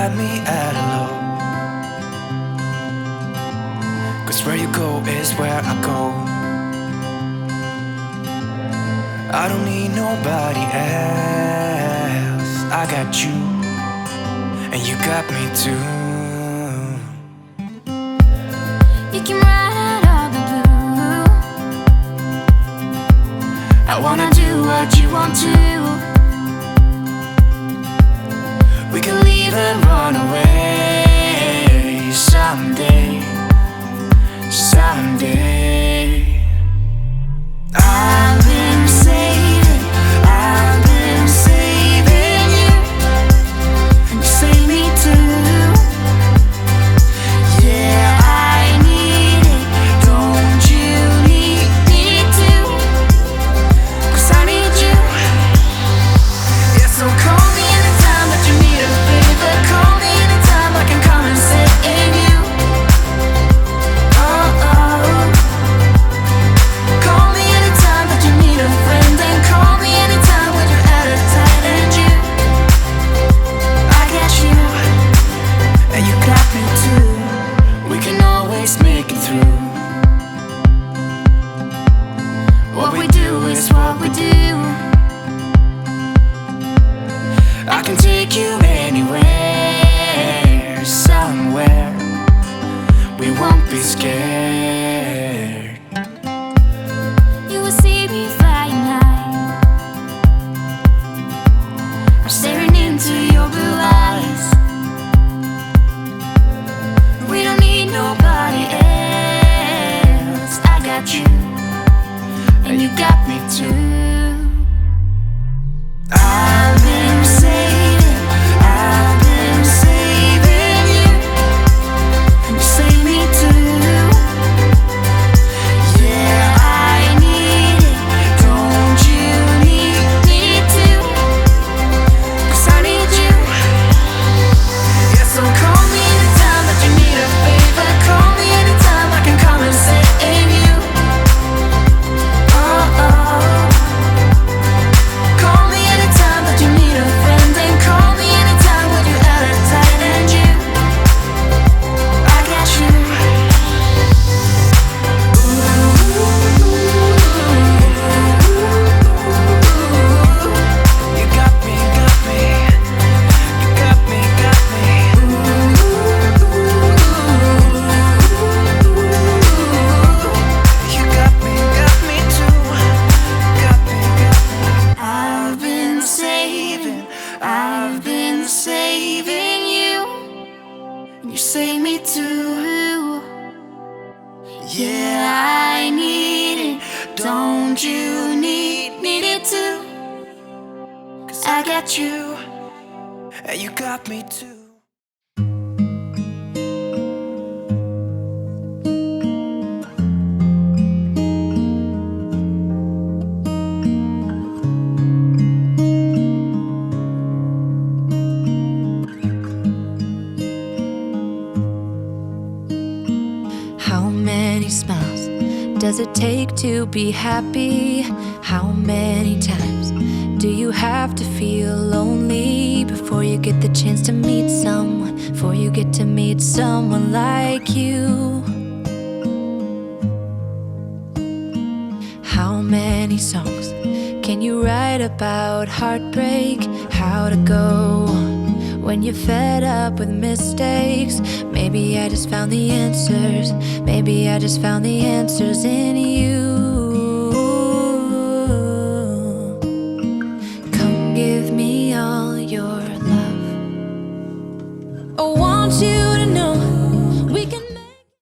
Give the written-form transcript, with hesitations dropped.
got me at a low. 'Cause where you go is where I go. I don't need nobody else. I got you, and you got me too. You can ride out of the blue. I wanna do what you want to. We can leave and run away someday, someday. I've been saving you, and you save me too. Yeah, I need it, don't you need me too? 'Cause I need you. Yeah, so call me anytime that you need a favor. Call me anytime I can come and save you. Oh, oh. Call me anytime that you need a friend. And call me anytime when you're out of tight. And you, I got you, and you got me too. We can always make it through. What we do is what we do. I can take you anywhere, somewhere. We won't be scared. You will see me flying high. I'm staring into your blue eyes. We don't need nobody else. I got you, and you got me too. I've been saving you, and you save me too. Yeah, I need it, don't you need me too? 'Cause I need you. Yeah, so call me anytime that you need a favor. Call me anytime I can come and save you. Oh, oh. Call me anytime that you need a friend. And call me anytime when you're out of tight. And you, I got you. You got me, got me. You got me, got me. You got me too. Got me, got me. I've been saving you, and you save me too. Yeah, I need it, don't you need it too? 'Cause I got you, and you got me too. How many smiles does it take to be happy? How many times do you have to feel lonely before you get the chance to meet someone? Before you get to meet someone like you? How many songs can you write about heartbreak? How to go on when you're fed up with mistakes? Maybe I just found the answers. Maybe I just found the answers in you.